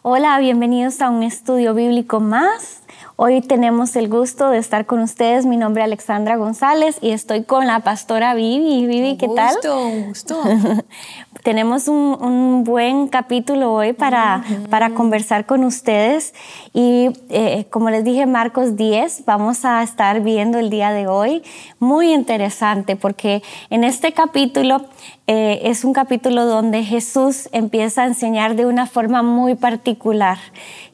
Hola, bienvenidos a un estudio bíblico más. Hoy tenemos el gusto de estar con ustedes. Mi nombre es Alexandra González y estoy con la pastora Vivi. Vivi, ¿qué tal? Un gusto. Tenemos un buen capítulo hoy para conversar con ustedes. Y como les dije, Marcos 10, vamos a estar viendo el día de hoy. Muy interesante porque en este capítulo es un capítulo donde Jesús empieza a enseñar de una forma muy particular.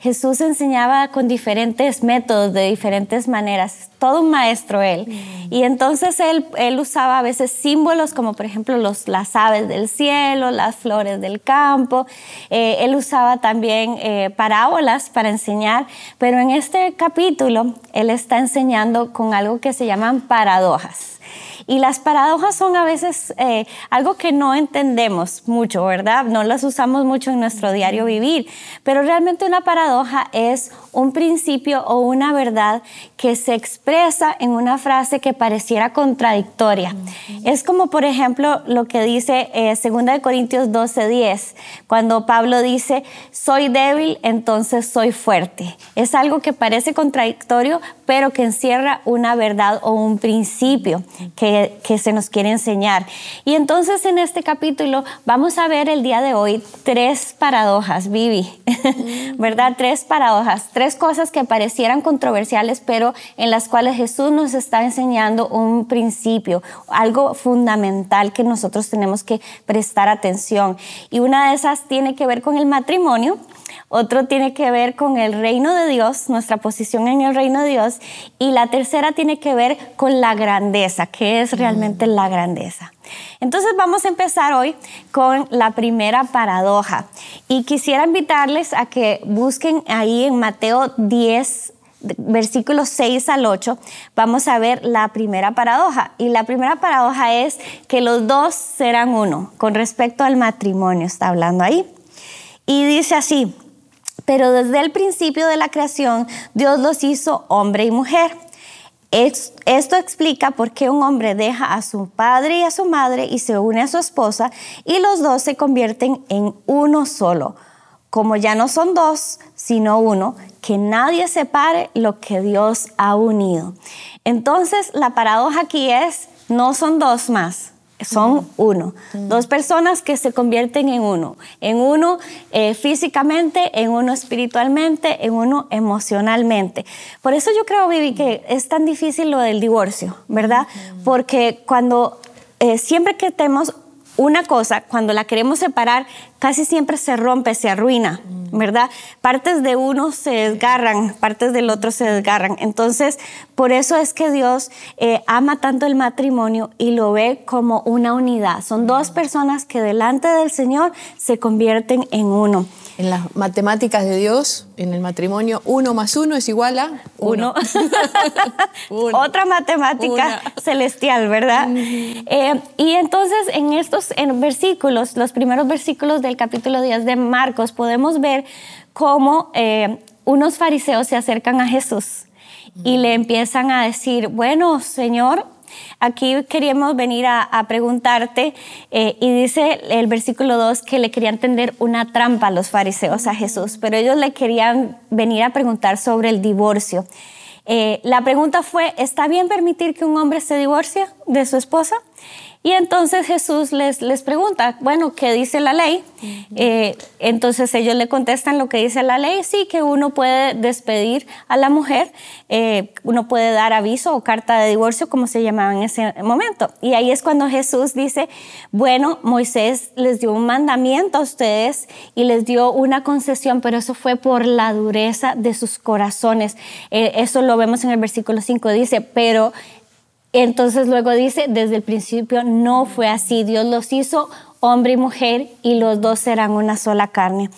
Jesús enseñaba con diferentes métodos, de diferentes maneras, todo un maestro él. Y entonces él usaba a veces símbolos como por ejemplo las aves del cielo, las flores del campo. Él usaba también parábolas para enseñar, pero en este capítulo él está enseñando con algo que se llaman paradojas. Y las paradojas son a veces algo que no entendemos mucho, ¿verdad? No las usamos mucho en nuestro diario vivir, pero realmente una paradoja es un principio o una verdad que se expresa en una frase que pareciera contradictoria. Es como, por ejemplo, lo que dice 2 Corintios 12:10, cuando Pablo dice, soy débil, entonces soy fuerte. Es algo que parece contradictorio, pero que encierra una verdad o un principio que se nos quiere enseñar. Y entonces en este capítulo vamos a ver el día de hoy 3 paradojas, Vivi, ¿verdad? 3 paradojas, 3 cosas que parecieran controversiales, pero en las cuales Jesús nos está enseñando un principio, algo fundamental que nosotros tenemos que prestar atención. Y una de esas tiene que ver con el matrimonio, otro tiene que ver con el reino de Dios, nuestra posición en el reino de Dios, y la tercera tiene que ver con la grandeza, ¿qué es realmente la grandeza? Entonces vamos a empezar hoy con la primera paradoja y quisiera invitarles a que busquen ahí en Mateo 10, versículos 6 al 8, vamos a ver la primera paradoja. Y la primera paradoja es que los dos serán uno, con respecto al matrimonio, está hablando ahí. Y dice así, pero desde el principio de la creación, Dios los hizo hombre y mujer. Esto explica por qué un hombre deja a su padre y a su madre y se une a su esposa y los dos se convierten en uno solo. Como ya no son dos, sino uno, que nadie separe lo que Dios ha unido. Entonces, la paradoja aquí es, no son dos más. Son uno. 2 personas que se convierten en uno físicamente, en uno espiritualmente, en uno emocionalmente. Por eso yo creo, Vivi, que es tan difícil lo del divorcio, ¿verdad? Porque cuando siempre que tenemos una cosa, cuando la queremos separar, casi siempre se rompe, se arruina, ¿verdad? Partes de uno se desgarran, partes del otro se desgarran. Entonces, por eso es que Dios ama tanto el matrimonio y lo ve como una unidad. Son 2 personas que delante del Señor se convierten en uno. En las matemáticas de Dios, en el matrimonio, 1 más 1 es igual a 1. Otra matemática celestial, ¿verdad? Y entonces en estos versículos, los primeros versículos del capítulo 10 de Marcos, podemos ver cómo unos fariseos se acercan a Jesús y le empiezan a decir, bueno, Señor, aquí queríamos venir a preguntarte, y dice el versículo 2 que le querían tender una trampa a los fariseos a Jesús, pero ellos le querían venir a preguntar sobre el divorcio. La pregunta fue, ¿está bien permitir que un hombre se divorcie de su esposa? Y entonces Jesús les pregunta, bueno, ¿qué dice la ley? Entonces ellos le contestan lo que dice la ley, sí, que uno puede despedir a la mujer, uno puede dar aviso o carta de divorcio, como se llamaba en ese momento. Y ahí es cuando Jesús dice, bueno, Moisés les dio un mandamiento a ustedes y les dio una concesión, pero eso fue por la dureza de sus corazones. Eso lo vemos en el versículo 5, dice, pero... Entonces luego dice, desde el principio no fue así. Dios los hizo hombre y mujer y los dos serán una sola carne.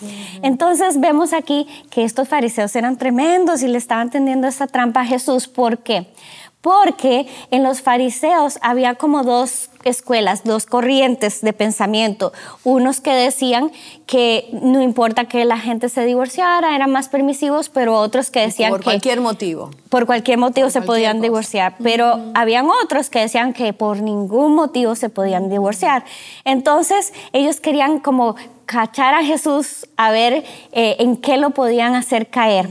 Entonces vemos aquí que estos fariseos eran tremendos y le estaban tendiendo esta trampa a Jesús. ¿Por qué? Porque en los fariseos había como dos escuelas, dos corrientes de pensamiento. Unos que decían que no importa que la gente se divorciara, eran más permisivos, pero otros que decían que... Por cualquier motivo. Por cualquier motivo se podían divorciar. Pero habían otros que decían que por ningún motivo se podían divorciar. Entonces ellos querían como cachar a Jesús a ver en qué lo podían hacer caer,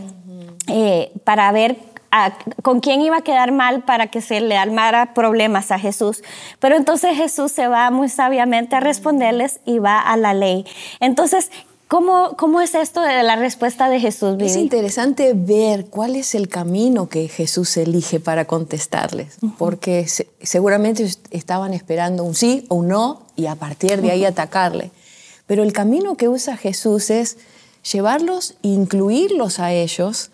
para ver con quién iba a quedar mal para que se le armara problemas a Jesús. Pero entonces Jesús se va muy sabiamente a responderles y va a la ley. Entonces, ¿cómo es esto de la respuesta de Jesús, Vivi? Es interesante ver cuál es el camino que Jesús elige para contestarles, porque seguramente estaban esperando un sí o un no y a partir de ahí atacarle. Pero el camino que usa Jesús es llevarlos, incluirlos a ellos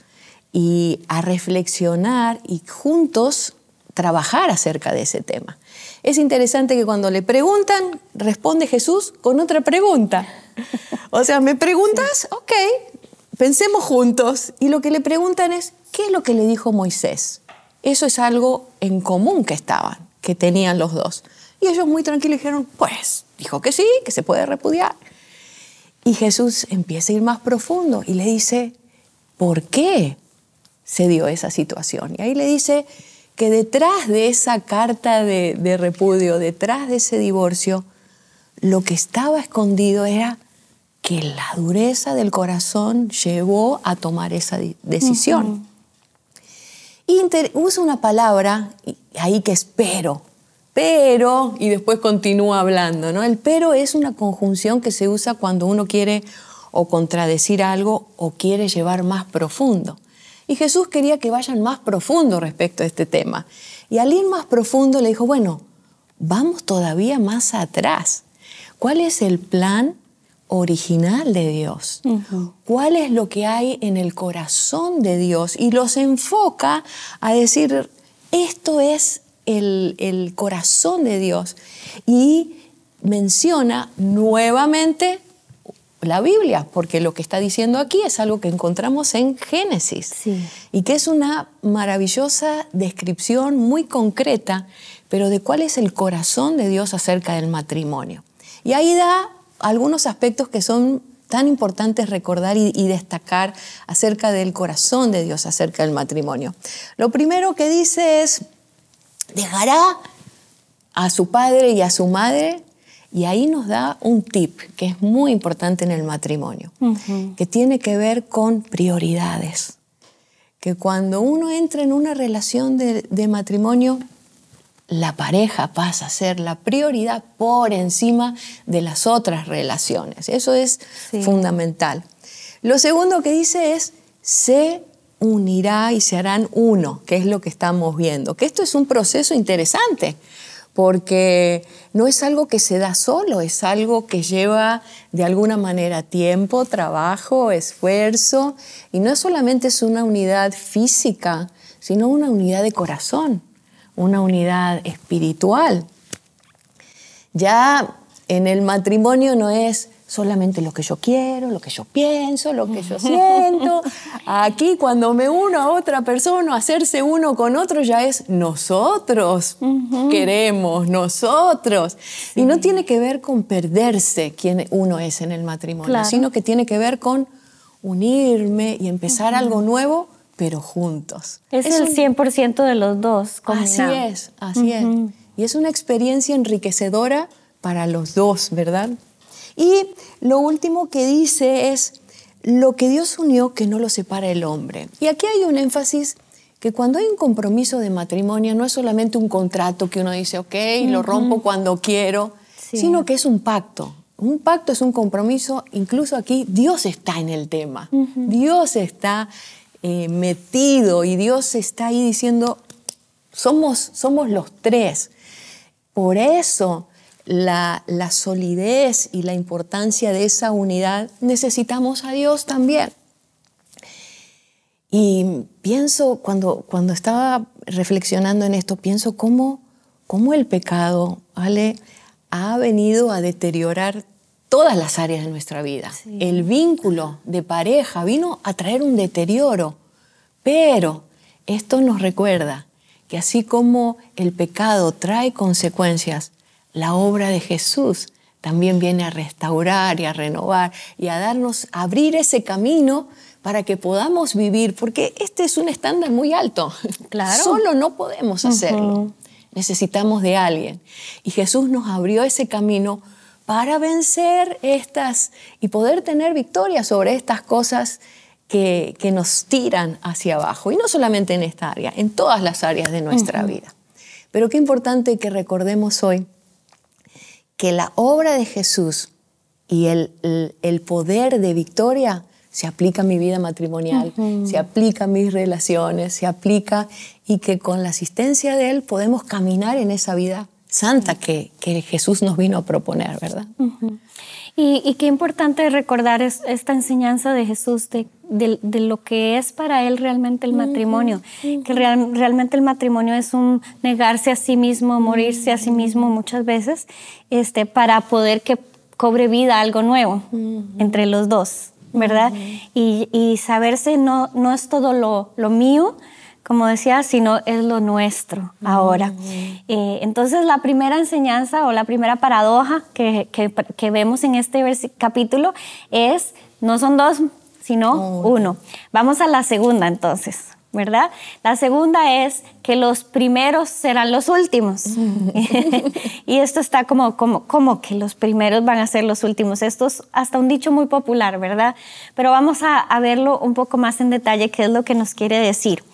y a reflexionar y juntos trabajar acerca de ese tema. Es interesante que cuando le preguntan, responde Jesús con otra pregunta. O sea, me preguntas, ok, pensemos juntos. Y lo que le preguntan es, ¿qué es lo que le dijo Moisés? Eso es algo en común que tenían los dos. Y ellos muy tranquilos dijeron, pues, dijo que sí, que se puede repudiar. Y Jesús empieza a ir más profundo y le dice, ¿por qué se dio esa situación? Y ahí le dice que detrás de esa carta de repudio, detrás de ese divorcio, lo que estaba escondido era que la dureza del corazón llevó a tomar esa decisión. Y usa una palabra ahí que es pero, y después continúa hablando, ¿no? El pero es una conjunción que se usa cuando uno quiere o contradecir algo o quiere llevar más profundo. Y Jesús quería que vayan más profundo respecto a este tema. Y al ir más profundo le dijo, bueno, vamos todavía más atrás. ¿Cuál es el plan original de Dios? ¿Cuál es lo que hay en el corazón de Dios? Y los enfoca a decir, esto es el corazón de Dios. Y menciona nuevamente la Biblia, porque lo que está diciendo aquí es algo que encontramos en Génesis, y que es una maravillosa descripción muy concreta, pero de cuál es el corazón de Dios acerca del matrimonio. Y ahí da algunos aspectos que son tan importantes recordar y destacar acerca del corazón de Dios acerca del matrimonio. Lo primero que dice es, dejará a su padre y a su madre. Y ahí nos da un tip que es muy importante en el matrimonio, que tiene que ver con prioridades. Que cuando uno entra en una relación de matrimonio, la pareja pasa a ser la prioridad por encima de las otras relaciones. Eso es fundamental. Lo segundo que dice es, se unirá y se harán uno, que es lo que estamos viendo. Que esto es un proceso interesante, porque no es algo que se da solo, es algo que lleva de alguna manera tiempo, trabajo, esfuerzo, y no solamente es una unidad física, sino una unidad de corazón, una unidad espiritual. Ya en el matrimonio no es solamente lo que yo quiero, lo que yo pienso, lo que yo siento. Aquí cuando me uno a otra persona, hacerse uno con otro ya es nosotros queremos, nosotros. Y no tiene que ver con perderse quién uno es en el matrimonio, sino que tiene que ver con unirme y empezar algo nuevo, pero juntos. Es el 100% de los dos combinado. Así es. Y es una experiencia enriquecedora para los dos, ¿verdad? Y lo último que dice es, lo que Dios unió, que no lo separa el hombre. Y aquí hay un énfasis que cuando hay un compromiso de matrimonio no es solamente un contrato que uno dice, ok, lo rompo cuando quiero, sino que es un pacto. Un pacto es un compromiso, incluso aquí Dios está en el tema. Dios está metido y Dios está ahí diciendo, somos los tres. Por eso la solidez y la importancia de esa unidad, necesitamos a Dios también. Y pienso, cuando estaba reflexionando en esto, pienso cómo el pecado, ¿vale?, ha venido a deteriorar todas las áreas de nuestra vida. El vínculo de pareja vino a traer un deterioro, pero esto nos recuerda que así como el pecado trae consecuencias, la obra de Jesús también viene a restaurar y a renovar y a darnos, a abrir ese camino para que podamos vivir, porque este es un estándar muy alto. Claro. Solo no podemos hacerlo. Necesitamos de alguien. Y Jesús nos abrió ese camino para vencer estas y poder tener victoria sobre estas cosas que nos tiran hacia abajo. Y no solamente en esta área, en todas las áreas de nuestra vida. Pero qué importante que recordemos hoy que la obra de Jesús y el poder de victoria se aplica a mi vida matrimonial, se aplica a mis relaciones, se aplica, y que con la asistencia de Él podemos caminar en esa vida santa que Jesús nos vino a proponer, ¿verdad? Y qué importante recordar esta enseñanza de Jesús de lo que es para Él realmente el matrimonio. Que realmente el matrimonio es un negarse a sí mismo, morirse a sí mismo muchas veces, para poder que cobre vida algo nuevo entre los dos, ¿verdad? Y saberse no es todo lo mío, como decía, sino es lo nuestro ahora. Entonces la primera enseñanza o la primera paradoja que vemos en este capítulo es, no son dos, sino uno. Vamos a la segunda entonces, ¿verdad? La segunda es que los primeros serán los últimos. Y esto está como que los primeros van a ser los últimos. Esto es hasta un dicho muy popular, ¿verdad? Pero vamos a verlo un poco más en detalle, qué es lo que nos quiere decir.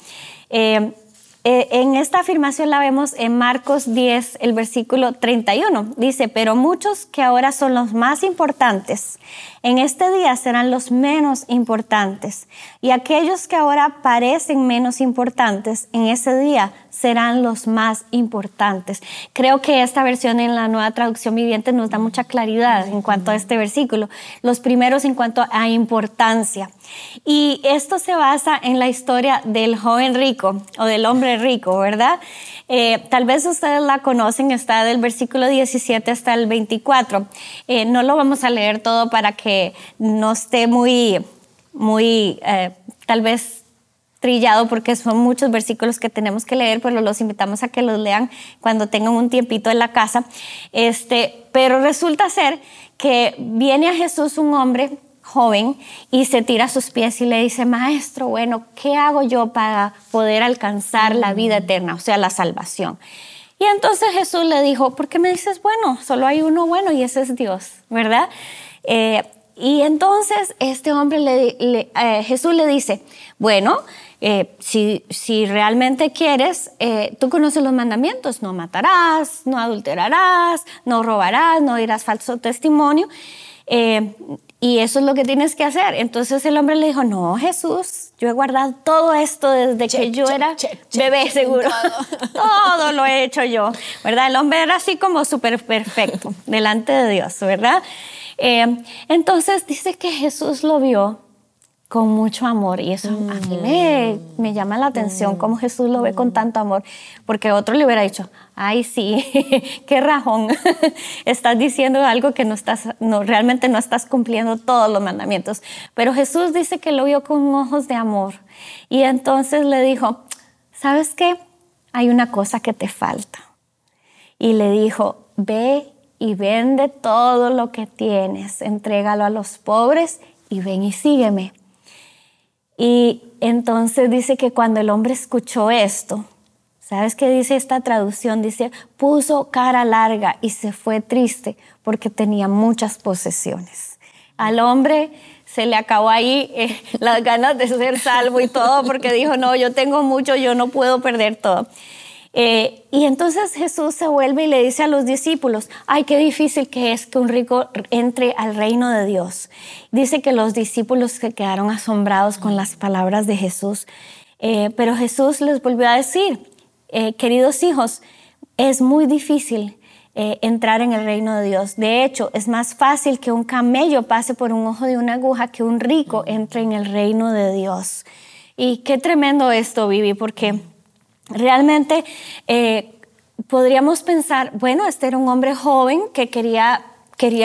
En esta afirmación la vemos en Marcos 10, el versículo 31. Dice, pero muchos que ahora son los más importantes, en este día serán los menos importantes. Y aquellos que ahora parecen menos importantes, en ese día serán los más importantes. Creo que esta versión en la Nueva Traducción Viviente nos da mucha claridad en cuanto a este versículo. Los primeros en cuanto a importancia. Y esto se basa en la historia del joven rico o del hombre rico, ¿verdad? Tal vez ustedes la conocen, está del versículo 17 hasta el 24. No lo vamos a leer todo para que no esté muy tal vez trillado, porque son muchos versículos que tenemos que leer, pero los invitamos a que los lean cuando tengan un tiempito en la casa. Pero resulta ser que viene a Jesús un hombre joven y se tira a sus pies y le dice, maestro, bueno, ¿qué hago yo para poder alcanzar la vida eterna, o sea, la salvación? Y entonces Jesús le dijo, ¿por qué me dices bueno? Solo hay uno bueno y ese es Dios, ¿verdad? Y entonces este hombre, Jesús le dice, bueno, si realmente quieres, tú conoces los mandamientos, no matarás, no adulterarás, no robarás, no dirás falso testimonio, y eso es lo que tienes que hacer. Entonces el hombre le dijo, no, Jesús, yo he guardado todo esto desde que yo era bebé, seguro. Todo lo he hecho yo, ¿verdad? El hombre era así como súper perfecto delante de Dios, ¿verdad? Entonces dice que Jesús lo vio con mucho amor, y eso a mí me llama la atención, cómo Jesús lo ve con tanto amor, porque otro le hubiera dicho, ay sí, qué rajón, estás diciendo algo que realmente no estás cumpliendo todos los mandamientos. Pero Jesús dice que lo vio con ojos de amor, y entonces le dijo, ¿sabes qué? Hay una cosa que te falta. Y le dijo, ve y vende todo lo que tienes, entrégalo a los pobres y ven y sígueme. Y entonces dice que cuando el hombre escuchó esto, ¿sabes qué dice esta traducción? Dice, puso cara larga y se fue triste porque tenía muchas posesiones. Al hombre se le acabó ahí las ganas de ser salvo y todo, porque dijo, no, yo tengo mucho, yo no puedo perder todo. Y entonces Jesús se vuelve y le dice a los discípulos, ay, qué difícil que es que un rico entre al reino de Dios. Dice que los discípulos se quedaron asombrados con las palabras de Jesús, pero Jesús les volvió a decir, queridos hijos, es muy difícil entrar en el reino de Dios. De hecho, es más fácil que un camello pase por un ojo de una aguja que un rico entre en el reino de Dios. Y qué tremendo esto, Vivi, porque realmente podríamos pensar, bueno, este era un hombre joven que quería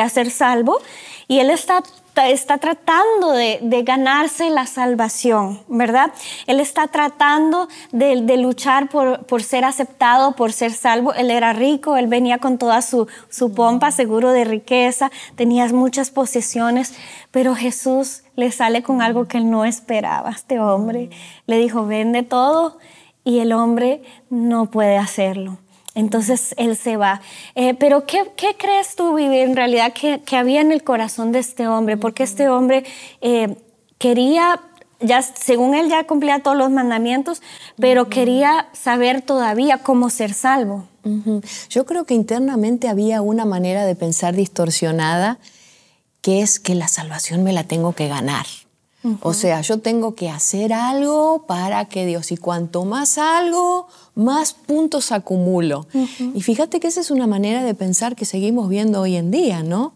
ser salvo, y él está está tratando de ganarse la salvación, ¿verdad? Él está tratando de luchar por ser aceptado, por ser salvo. Él era rico, él venía con toda su pompa, seguro de riqueza, tenía muchas posesiones, pero Jesús le sale con algo que él no esperaba. Este hombre le dijo, vende todo, y el hombre no puede hacerlo. Entonces él se va. Pero ¿qué crees tú, Vivi, en realidad que había en el corazón de este hombre? Porque este hombre quería, ya, según él ya cumplía todos los mandamientos, pero quería saber todavía cómo ser salvo. Yo creo que internamente había una manera de pensar distorsionada, que es que la salvación me la tengo que ganar. O sea, yo tengo que hacer algo para que Dios, y cuanto más hago, más puntos acumulo. Y fíjate que esa es una manera de pensar que seguimos viendo hoy en día, ¿no?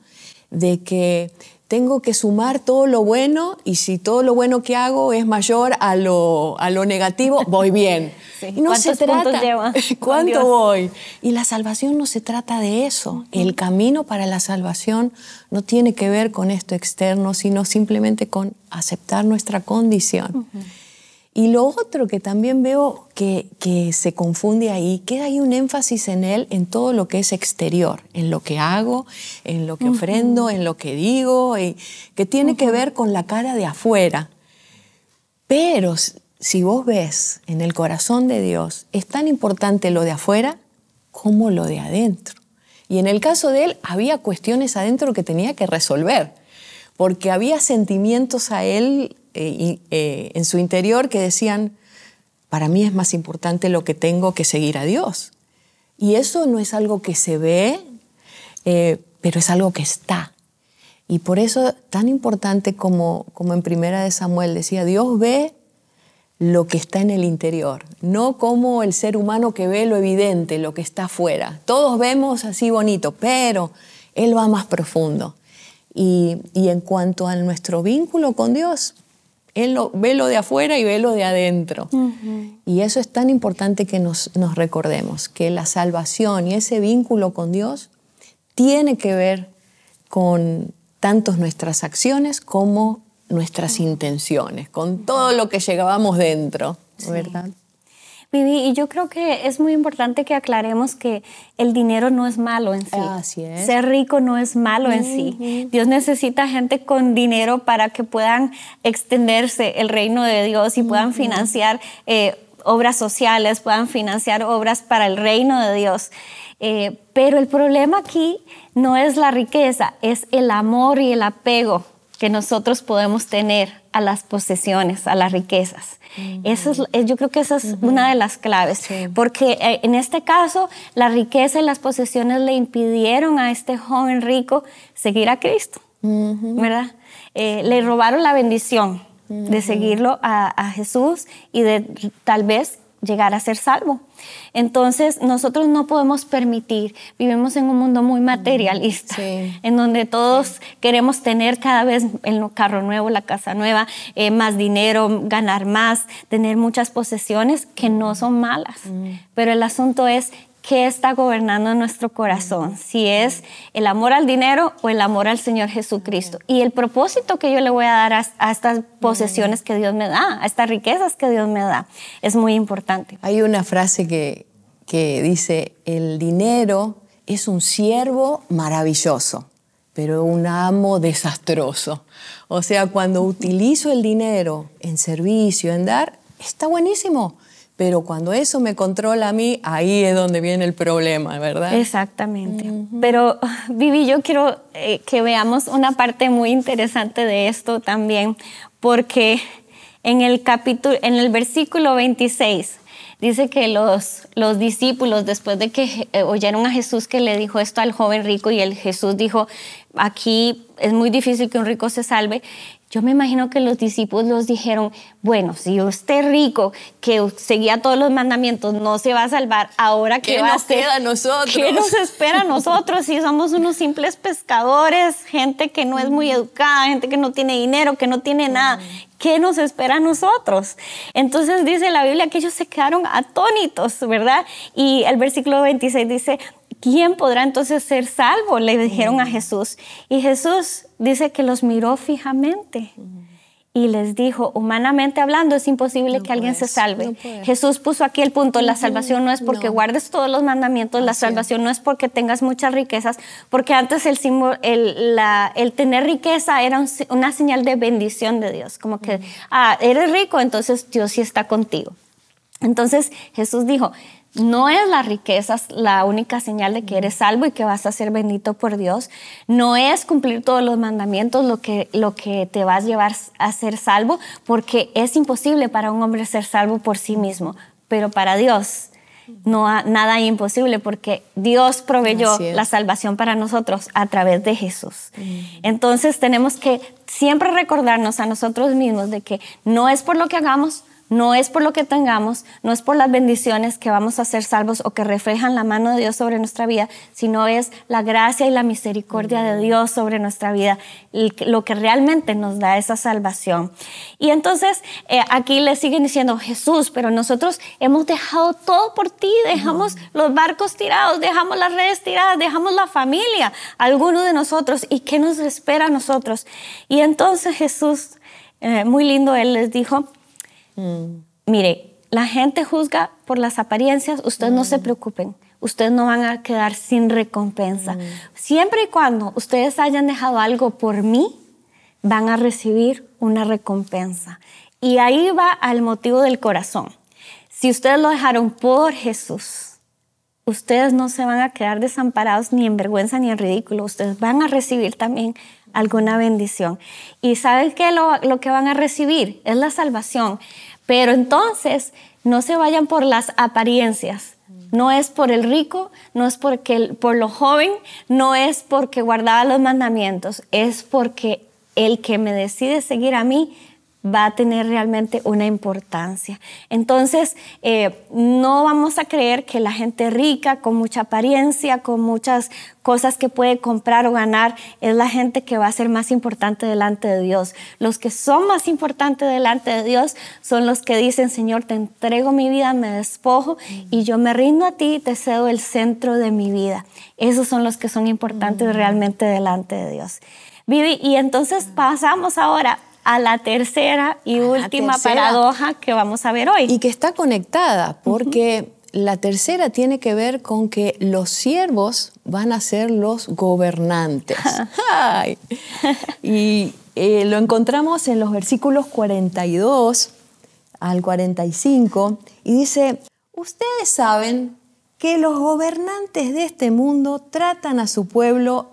De que tengo que sumar todo lo bueno, y si todo lo bueno que hago es mayor a lo negativo, voy bien. Sí. Y no se trata, puntos lleva? ¿Cuánto voy? Y la salvación no se trata de eso. El camino para la salvación no tiene que ver con esto externo, sino simplemente con aceptar nuestra condición. Y lo otro que también veo que se confunde ahí, que hay un énfasis en él en todo lo que es exterior, en lo que hago, en lo que ofrendo, en lo que digo, y que tiene que ver con la cara de afuera. Pero si vos ves en el corazón de Dios, es tan importante lo de afuera como lo de adentro. Y en el caso de él, había cuestiones adentro que tenía que resolver, porque había sentimientos a él en su interior que decían, para mí es más importante lo que tengo que seguir a Dios. Y eso no es algo que se ve, pero es algo que está. Y por eso tan importante como en Primera de Samuel decía, Dios ve lo que está en el interior, no como el ser humano que ve lo evidente, lo que está afuera. Todos vemos así bonito, pero Él va más profundo. Y en cuanto a nuestro vínculo con Dios, Él ve lo de afuera y ve lo de adentro. Y eso es tan importante que nos recordemos, que la salvación y ese vínculo con Dios tiene que ver con tanto nuestras acciones como nuestras intenciones, con todo lo que llevábamos dentro, ¿verdad? Vivi, y yo creo que es muy importante que aclaremos que el dinero no es malo en sí. Así es. Ser rico no es malo en sí. Dios necesita gente con dinero para que puedan extenderse el reino de Dios y puedan financiar obras sociales, puedan financiar obras para el reino de Dios. Pero el problema aquí no es la riqueza, es el amor y el apego que nosotros podemos tener a las posesiones, a las riquezas. Eso es, yo creo que esa es una de las claves, porque en este caso la riqueza y las posesiones le impidieron a este joven rico seguir a Cristo, ¿verdad? Le robaron la bendición de seguirlo a Jesús y de tal vez llegar a ser salvo. Entonces nosotros no podemos permitir, vivimos en un mundo muy materialista, en donde todos queremos tener cada vez el carro nuevo, la casa nueva, más dinero, ganar más, tener muchas posesiones que no son malas, pero el asunto es ¿qué está gobernando nuestro corazón? Si es el amor al dinero o el amor al Señor Jesucristo. Y el propósito que yo le voy a dar a estas posesiones que Dios me da, a estas riquezas que Dios me da, es muy importante. Hay una frase que dice, el dinero es un siervo maravilloso, pero un amo desastroso. O sea, cuando utilizo el dinero en servicio, en dar, está buenísimo. Pero cuando eso me controla a mí, ahí es donde viene el problema, ¿verdad? Exactamente. Pero, Vivi, yo quiero que veamos una parte muy interesante de esto también, porque en el versículo 26, dice que los discípulos, después de que oyeron a Jesús que le dijo esto al joven rico, y Jesús dijo, aquí es muy difícil que un rico se salve, yo me imagino que los discípulos dijeron, bueno, si usted rico, que seguía todos los mandamientos, no se va a salvar, ¿ahora qué va a hacer? ¿Qué nos queda a nosotros? ¿Qué nos espera a nosotros si somos unos simples pescadores, gente que no es muy educada, gente que no tiene dinero, que no tiene nada? ¿Qué nos espera a nosotros? Entonces dice la Biblia que ellos se quedaron atónitos, ¿verdad? Y el versículo 26 dice ¿quién podrá entonces ser salvo?, le dijeron a Jesús. Y Jesús dice que los miró fijamente y les dijo, humanamente hablando, es imposible que alguien se salve. Jesús puso aquí el punto, la salvación no es porque guardes todos los mandamientos, la salvación no es porque tengas muchas riquezas, porque antes el tener riqueza era una señal de bendición de Dios, como que, eres rico, entonces Dios sí está contigo. Entonces Jesús dijo, no es la riqueza la única señal de que eres salvo y que vas a ser bendito por Dios. No es cumplir todos los mandamientos lo que te va a llevar a ser salvo, porque es imposible para un hombre ser salvo por sí mismo. Pero para Dios nada imposible, porque Dios proveyó la salvación para nosotros a través de Jesús. Entonces tenemos que siempre recordarnos a nosotros mismos de que no es por lo que hagamos, no es por lo que tengamos, no es por las bendiciones que vamos a ser salvos o que reflejan la mano de Dios sobre nuestra vida, sino es la gracia y la misericordia de Dios sobre nuestra vida, lo que realmente nos da esa salvación. Y entonces aquí le siguen diciendo, Jesús, pero nosotros hemos dejado todo por ti, dejamos los barcos tirados, dejamos las redes tiradas, dejamos la familia, algunos de nosotros, ¿y qué nos espera a nosotros? Y entonces Jesús, muy lindo, Él les dijo, mire, la gente juzga por las apariencias, ustedes no se preocupen, ustedes no van a quedar sin recompensa. Siempre y cuando ustedes hayan dejado algo por mí, van a recibir una recompensa. Y ahí va al motivo del corazón. Si ustedes lo dejaron por Jesús, ustedes no se van a quedar desamparados ni en vergüenza ni en ridículo, ustedes van a recibir también alguna bendición. Y ¿saben qué? Lo que van a recibir es la salvación. Pero entonces no se vayan por las apariencias. No es por el rico, no es por lo joven, no es porque guardaba los mandamientos, es porque el que me decide seguir a mí va a tener realmente una importancia. Entonces, no vamos a creer que la gente rica, con mucha apariencia, con muchas cosas que puede comprar o ganar, es la gente que va a ser más importante delante de Dios. Los que son más importantes delante de Dios son los que dicen, Señor, te entrego mi vida, me despojo y yo me rindo a ti y te cedo el centro de mi vida. Esos son los que son importantes realmente delante de Dios. Vivi, y entonces pasamos ahora a la tercera y última paradoja que vamos a ver hoy. Y que está conectada, porque la tercera tiene que ver con que los siervos van a ser los gobernantes. Y lo encontramos en los versículos 42 al 45, y dice, ustedes saben que los gobernantes de este mundo tratan a su pueblo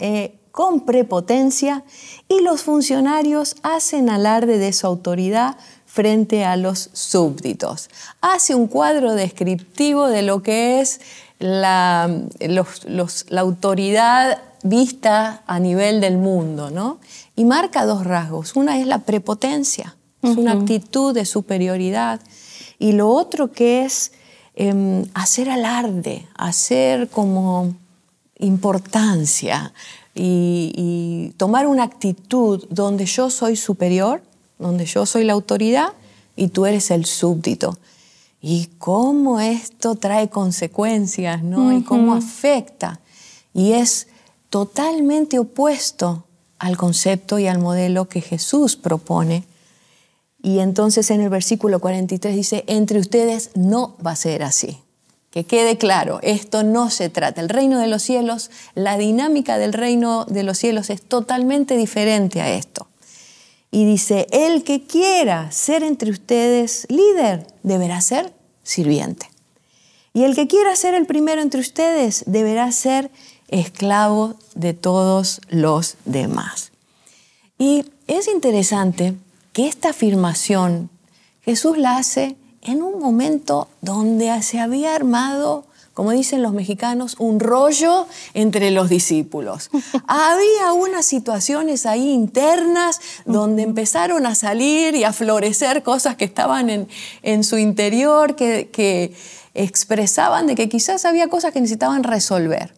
con prepotencia y los funcionarios hacen alarde de su autoridad frente a los súbditos. Hace un cuadro descriptivo de lo que es la autoridad vista a nivel del mundo, ¿no? Y marca dos rasgos. Una es la prepotencia, es una actitud de superioridad. Y lo otro que es hacer alarde, hacer como importancia, y tomar una actitud donde yo soy superior, donde yo soy la autoridad y tú eres el súbdito. Y cómo esto trae consecuencias, ¿no? Y cómo afecta. Y es totalmente opuesto al concepto y al modelo que Jesús propone. Y entonces en el versículo 43 dice, entre ustedes no va a ser así. Que quede claro, esto no se trata. El reino de los cielos, la dinámica del reino de los cielos es totalmente diferente a esto. Y dice, el que quiera ser entre ustedes líder, deberá ser sirviente. Y el que quiera ser el primero entre ustedes, deberá ser esclavo de todos los demás. Y es interesante que esta afirmación Jesús la hace en un momento donde se había armado, como dicen los mexicanos, un rollo entre los discípulos. Había unas situaciones ahí internas donde empezaron a salir y a florecer cosas que estaban en su interior, que expresaban de que quizás había cosas que necesitaban resolver.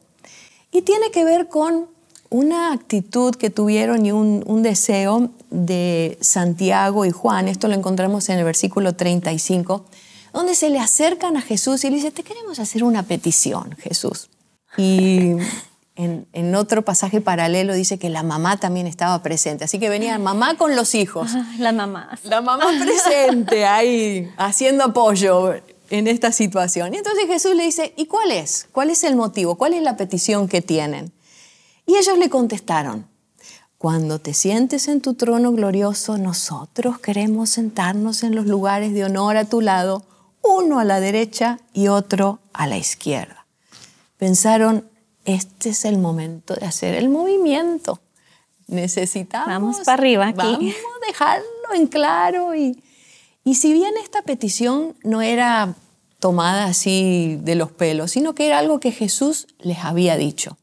Y tiene que ver con una actitud que tuvieron y un deseo de Santiago y Juan. Esto lo encontramos en el versículo 35, donde se le acercan a Jesús y le dicen, te queremos hacer una petición, Jesús. Y en otro pasaje paralelo dice que la mamá también estaba presente. Así que venía mamá con los hijos. Las mamás. La mamá presente ahí, haciendo apoyo en esta situación. Y entonces Jesús le dice, ¿y cuál es? ¿Cuál es el motivo? ¿Cuál es la petición que tienen? Y ellos le contestaron, cuando te sientes en tu trono glorioso, nosotros queremos sentarnos en los lugares de honor a tu lado, uno a la derecha y otro a la izquierda. Pensaron, este es el momento de hacer el movimiento. Necesitamos... Vamos para arriba aquí. Vamos a dejarlo en claro. Y si bien esta petición no era tomada así de los pelos, sino que era algo que Jesús les había dicho.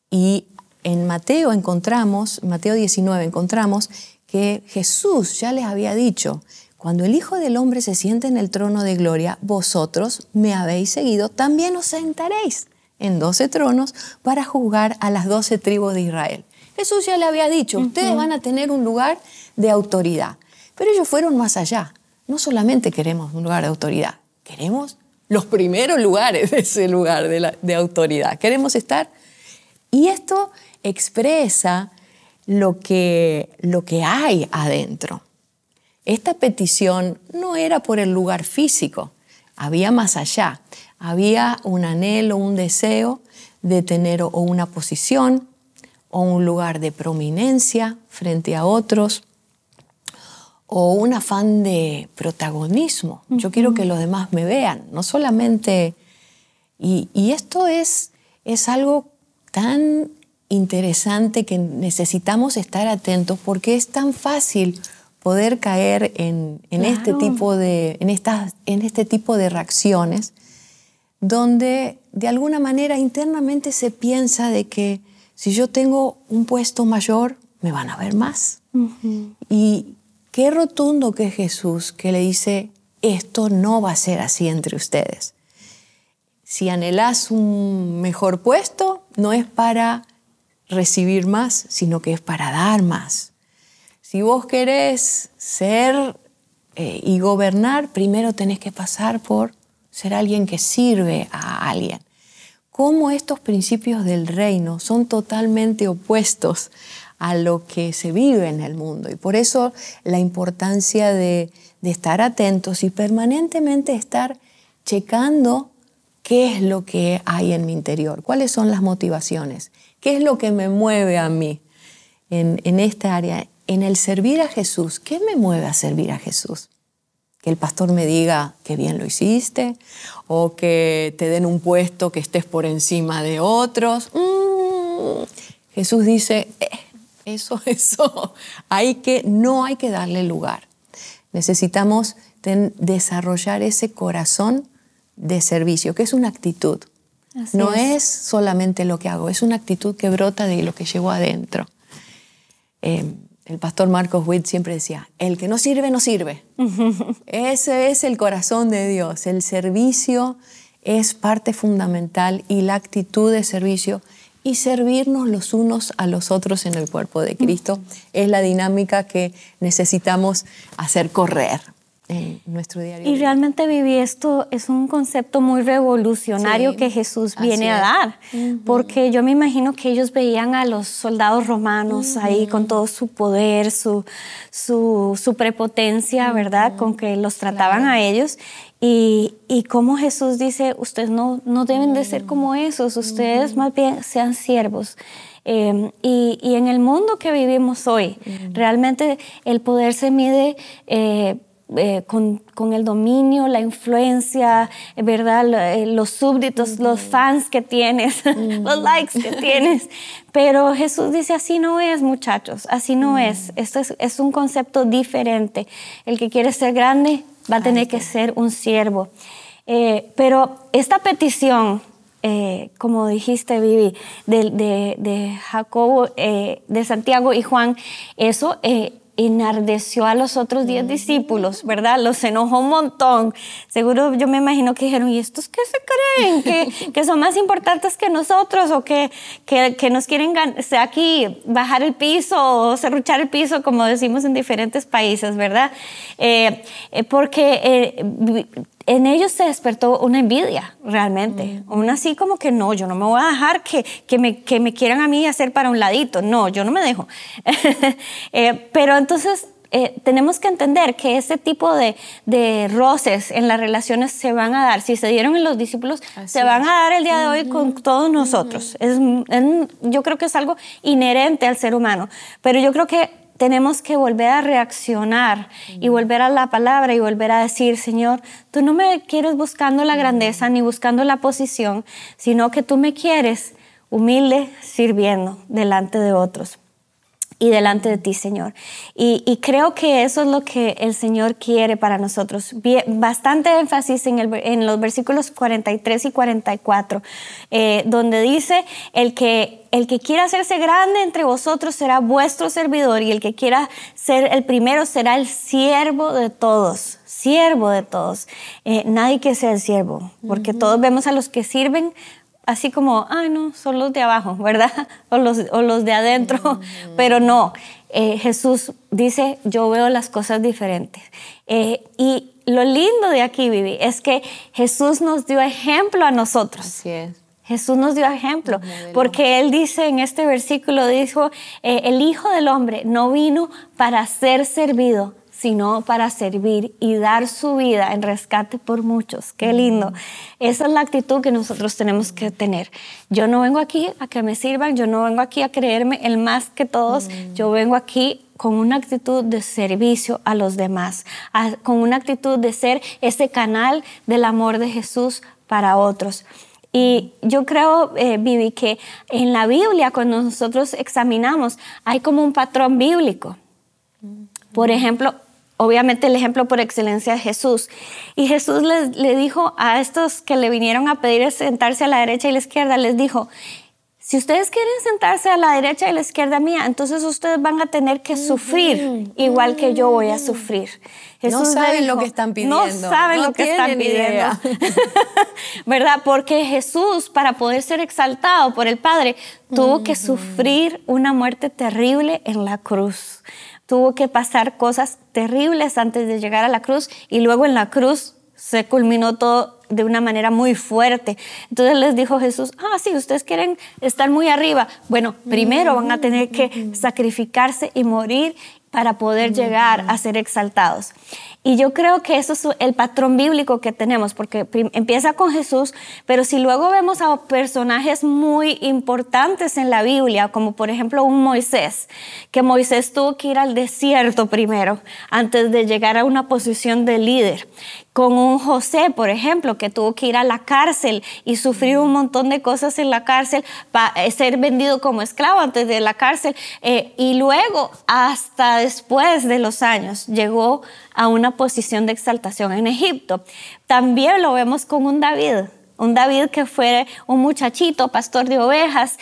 Y en Mateo 19, encontramos que Jesús ya les había dicho, cuando el Hijo del Hombre se siente en el trono de gloria, vosotros me habéis seguido, también os sentaréis en 12 tronos para juzgar a las 12 tribus de Israel. Jesús ya le había dicho, ustedes van a tener un lugar de autoridad. Pero ellos fueron más allá. No solamente queremos un lugar de autoridad, queremos los primeros lugares de ese lugar de autoridad. Queremos estar... Y esto expresa lo que hay adentro. Esta petición no era por el lugar físico, había más allá. Había un anhelo, un deseo de tener o una posición o un lugar de prominencia frente a otros o un afán de protagonismo. Yo quiero que los demás me vean, no solamente... Y esto es algo tan interesante que necesitamos estar atentos porque es tan fácil poder caer en este tipo de reacciones donde de alguna manera internamente se piensa de que si yo tengo un puesto mayor, me van a ver más. Y qué rotundo que es Jesús que le dice, esto no va a ser así entre ustedes. Si anhelás un mejor puesto, no es para recibir más, sino que es para dar más. Si vos querés ser y gobernar, primero tenés que pasar por ser alguien que sirve a alguien. Cómo estos principios del reino son totalmente opuestos a lo que se vive en el mundo. Y por eso la importancia de estar atentos y permanentemente estar checando qué es lo que hay en mi interior, cuáles son las motivaciones, qué es lo que me mueve a mí en esta área, en el servir a Jesús. ¿Qué me mueve a servir a Jesús? Que el pastor me diga que bien lo hiciste o que te den un puesto que estés por encima de otros. Jesús dice, eso, no hay que darle lugar. Necesitamos desarrollar ese corazón de servicio, que es una actitud. No es solamente lo que hago, es una actitud que brota de lo que llevo adentro. El pastor Marcos Witt siempre decía, el que no sirve, no sirve. Ese es el corazón de Dios. El servicio es parte fundamental y la actitud de servicio y servirnos los unos a los otros en el cuerpo de Cristo es la dinámica que necesitamos hacer correr en nuestro diario. Y realmente vivir esto es un concepto muy revolucionario que Jesús viene a dar, porque yo me imagino que ellos veían a los soldados romanos ahí con todo su poder, su prepotencia, ¿verdad? Con que los trataban a ellos. Y como Jesús dice, ustedes no deben de ser como esos, ustedes más bien sean siervos. Y en el mundo que vivimos hoy, realmente el poder se mide con el dominio, la influencia, ¿verdad? Los súbditos, los fans que tienes, los likes que tienes. Pero Jesús dice, así no es, muchachos, así no es. Esto es un concepto diferente. El que quiere ser grande va a tener que ser un siervo. Pero esta petición, como dijiste, Vivi, de Jacobo, de Santiago y Juan, eso enardeció a los otros 10 discípulos, ¿verdad? Los enojó un montón. Seguro yo me imagino que dijeron, ¿y estos qué se creen? ¿Que son más importantes que nosotros? ¿O que nos quieren aquí bajar el piso o serruchar el piso, como decimos en diferentes países, ¿verdad? Porque en ellos se despertó una envidia, realmente. Una así como que no, yo no me voy a dejar que me quieran a mí hacer para un ladito. No, yo no me dejo. Pero entonces tenemos que entender que ese tipo de roces en las relaciones se van a dar. Si se dieron en los discípulos, se van a dar el día de hoy con todos nosotros. Yo creo que es algo inherente al ser humano. Pero yo creo que tenemos que volver a reaccionar y volver a la palabra y volver a decir, Señor, tú no me quieres buscando la grandeza ni buscando la posición, sino que tú me quieres humilde sirviendo delante de otros y delante de ti, Señor. Y creo que eso es lo que el Señor quiere para nosotros. Bastante énfasis en los versículos 43 y 44, donde dice, el que quiera hacerse grande entre vosotros será vuestro servidor, y el que quiera ser el primero será el siervo de todos. Siervo de todos. Nadie que sea el siervo, porque todos vemos a los que sirven así como, ay no, son los de abajo, ¿verdad? O los de adentro, pero no. Jesús dice, yo veo las cosas diferentes. Y lo lindo de aquí, Vivi, es que Jesús nos dio ejemplo a nosotros. Así es. Jesús nos dio ejemplo, porque Él dice en este versículo, dijo, el Hijo del Hombre no vino para ser servido, sino para servir y dar su vida en rescate por muchos. Qué lindo. Esa es la actitud que nosotros tenemos que tener. Yo no vengo aquí a que me sirvan, yo no vengo aquí a creerme el más que todos, yo vengo aquí con una actitud de servicio a los demás, con una actitud de ser ese canal del amor de Jesús para otros. Y yo creo, Vivi, que en la Biblia, cuando nosotros examinamos, hay como un patrón bíblico. Por ejemplo, obviamente el ejemplo por excelencia es Jesús. Y Jesús le dijo a estos que le vinieron a pedir sentarse a la derecha y la izquierda, les dijo, si ustedes quieren sentarse a la derecha y la izquierda mía, entonces ustedes van a tener que sufrir igual que yo voy a sufrir. Jesús no saben lo que están pidiendo. No saben lo que están pidiendo. ¿Verdad? Porque Jesús, para poder ser exaltado por el Padre, tuvo que sufrir una muerte terrible en la cruz. Tuvo que pasar cosas terribles antes de llegar a la cruz, y luego en la cruz se culminó todo de una manera muy fuerte. Entonces les dijo Jesús, sí, ustedes quieren estar muy arriba. Bueno, primero van a tener que sacrificarse y morir para poder llegar a ser exaltados. Y yo creo que eso es el patrón bíblico que tenemos, porque empieza con Jesús, pero si luego vemos a personajes muy importantes en la Biblia, como por ejemplo un Moisés, que Moisés tuvo que ir al desierto primero, antes de llegar a una posición de líder. Con un José, por ejemplo, que tuvo que ir a la cárcel y sufrir un montón de cosas en la cárcel, para ser vendido como esclavo antes de la cárcel, y luego, hasta después de los años, llegó a una posición de exaltación en Egipto. También lo vemos con un David que fue un muchachito, pastor de ovejas,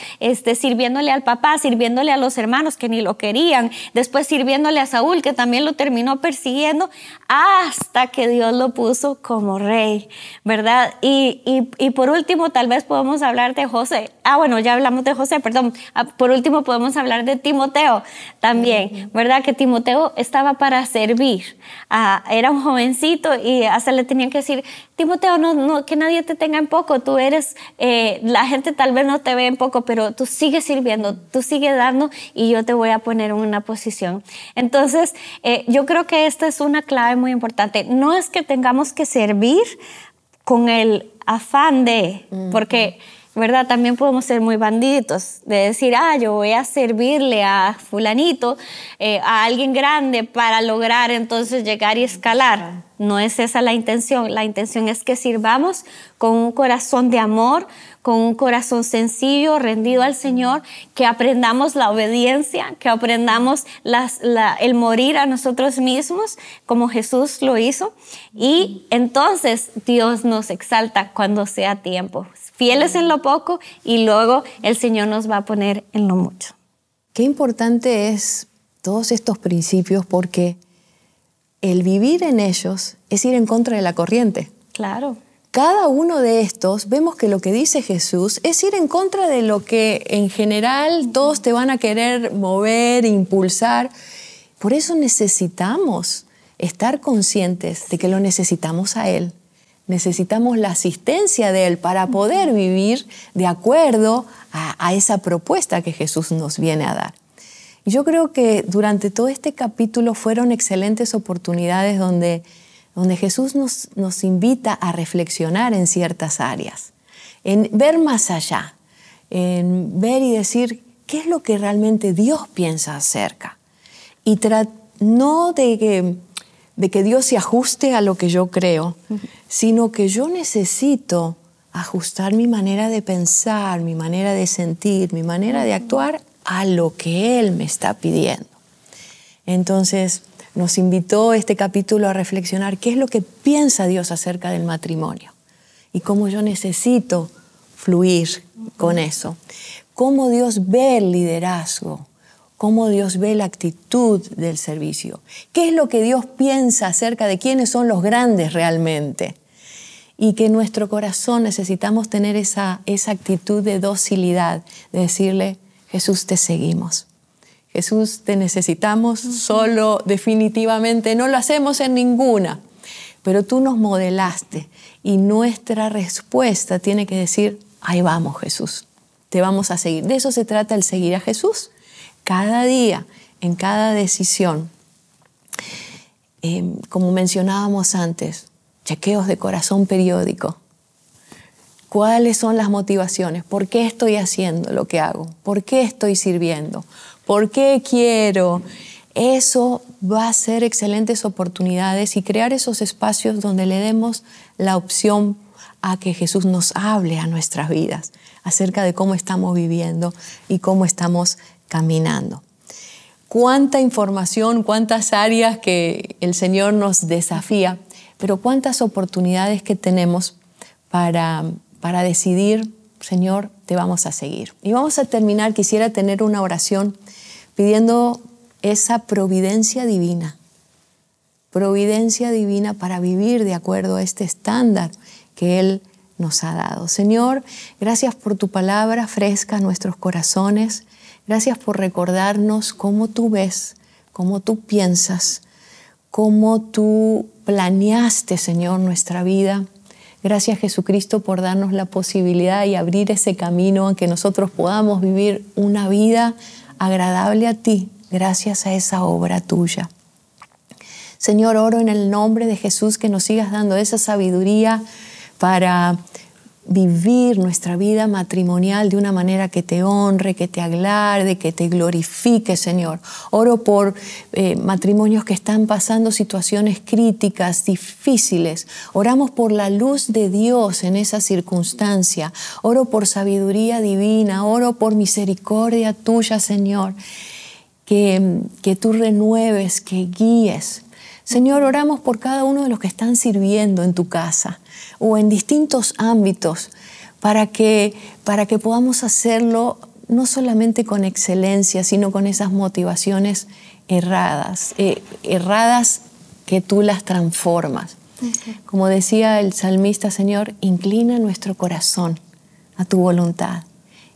sirviéndole al papá, sirviéndole a los hermanos que ni lo querían, después sirviéndole a Saúl, que también lo terminó persiguiendo, hasta que Dios lo puso como rey, ¿verdad? Y por último, tal vez podemos hablar de José. Bueno, ya hablamos de José, perdón. Por último, podemos hablar de Timoteo también, ¿verdad? Que Timoteo estaba para servir. Era un jovencito y hasta le tenían que decir, Timoteo, no, que nadie te tenga en poco, tú eres, la gente tal vez no te ve en poco, pero tú sigues sirviendo, tú sigues dando y yo te voy a poner en una posición. Entonces, yo creo que esta es una clave muy importante. No es que tengamos que servir con el afán de, porque, ¿verdad? También podemos ser muy bandidos, de decir, yo voy a servirle a fulanito, a alguien grande para lograr entonces llegar y escalar. No es esa la intención. La intención es que sirvamos con un corazón de amor, con un corazón sencillo, rendido al Señor, que aprendamos la obediencia, que aprendamos el morir a nosotros mismos, como Jesús lo hizo. Y entonces Dios nos exalta cuando sea tiempo. Fieles en lo poco y luego el Señor nos va a poner en lo mucho. Qué importante es todos estos principios, porque el vivir en ellos es ir en contra de la corriente. Claro. Cada uno de estos, vemos que lo que dice Jesús es ir en contra de lo que en general todos te van a querer mover, impulsar. Por eso necesitamos estar conscientes de que lo necesitamos a Él, necesitamos la asistencia de Él para poder vivir de acuerdo a esa propuesta que Jesús nos viene a dar. Y yo creo que durante todo este capítulo fueron excelentes oportunidades donde Jesús nos invita a reflexionar en ciertas áreas, en ver más allá, en ver y decir qué es lo que realmente Dios piensa acerca. Y no de que Dios se ajuste a lo que yo creo, sino que yo necesito ajustar mi manera de pensar, mi manera de sentir, mi manera de actuar a lo que Él me está pidiendo. Entonces nos invitó este capítulo a reflexionar qué es lo que piensa Dios acerca del matrimonio y cómo yo necesito fluir con eso. Cómo Dios ve el liderazgo, cómo Dios ve la actitud del servicio. ¿Qué es lo que Dios piensa acerca de quiénes son los grandes realmente? Y que en nuestro corazón necesitamos tener esa actitud de docilidad, de decirle, Jesús, te seguimos. Jesús, te necesitamos solo, definitivamente. No lo hacemos en ninguna, pero tú nos modelaste y nuestra respuesta tiene que decir, ahí vamos, Jesús, te vamos a seguir. De eso se trata el seguir a Jesús. Cada día, en cada decisión, como mencionábamos antes, chequeos de corazón periódico. ¿Cuáles son las motivaciones? ¿Por qué estoy haciendo lo que hago? ¿Por qué estoy sirviendo? ¿Por qué quiero? Eso va a ser excelentes oportunidades y crear esos espacios donde le demos la opción a que Jesús nos hable a nuestras vidas acerca de cómo estamos viviendo y cómo estamos caminando. Cuánta información, cuántas áreas que el Señor nos desafía, pero cuántas oportunidades que tenemos para decidir, Señor, te vamos a seguir. Y vamos a terminar, quisiera tener una oración pidiendo esa providencia divina para vivir de acuerdo a este estándar que Él nos ha dado. Señor, gracias por tu palabra fresca en nuestros corazones. Gracias por recordarnos cómo tú ves, cómo tú piensas, cómo tú planeaste, Señor, nuestra vida. Gracias, Jesucristo, por darnos la posibilidad y abrir ese camino en que nosotros podamos vivir una vida agradable a ti, gracias a esa obra tuya. Señor, oro en el nombre de Jesús que nos sigas dando esa sabiduría para vivir nuestra vida matrimonial de una manera que te honre, que te agrade, que te glorifique, Señor. Oro por matrimonios que están pasando situaciones críticas, difíciles. Oramos por la luz de Dios en esa circunstancia. Oro por sabiduría divina. Oro por misericordia tuya, Señor. Que tú renueves, que guíes. Señor, oramos por cada uno de los que están sirviendo en tu casa o en distintos ámbitos para que podamos hacerlo no solamente con excelencia, sino con esas motivaciones erradas que tú las transformas. Okay. Como decía el salmista, Señor, inclina nuestro corazón a tu voluntad,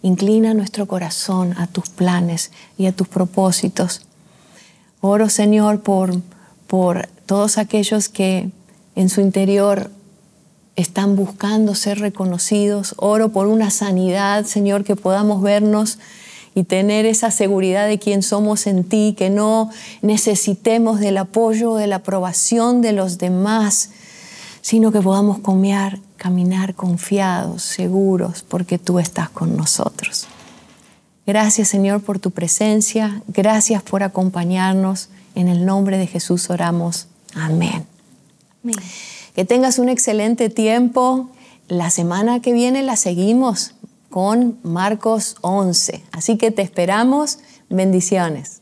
inclina nuestro corazón a tus planes y a tus propósitos. Oro, Señor, por todos aquellos que en su interior están buscando ser reconocidos. Oro por una sanidad, Señor, que podamos vernos y tener esa seguridad de quién somos en ti, que no necesitemos del apoyo, de la aprobación de los demás, sino que podamos caminar confiados, seguros, porque tú estás con nosotros. Gracias, Señor, por tu presencia. Gracias por acompañarnos. En el nombre de Jesús oramos. Amén. Amén. Que tengas un excelente tiempo. La semana que viene la seguimos con Marcos 11. Así que te esperamos. Bendiciones.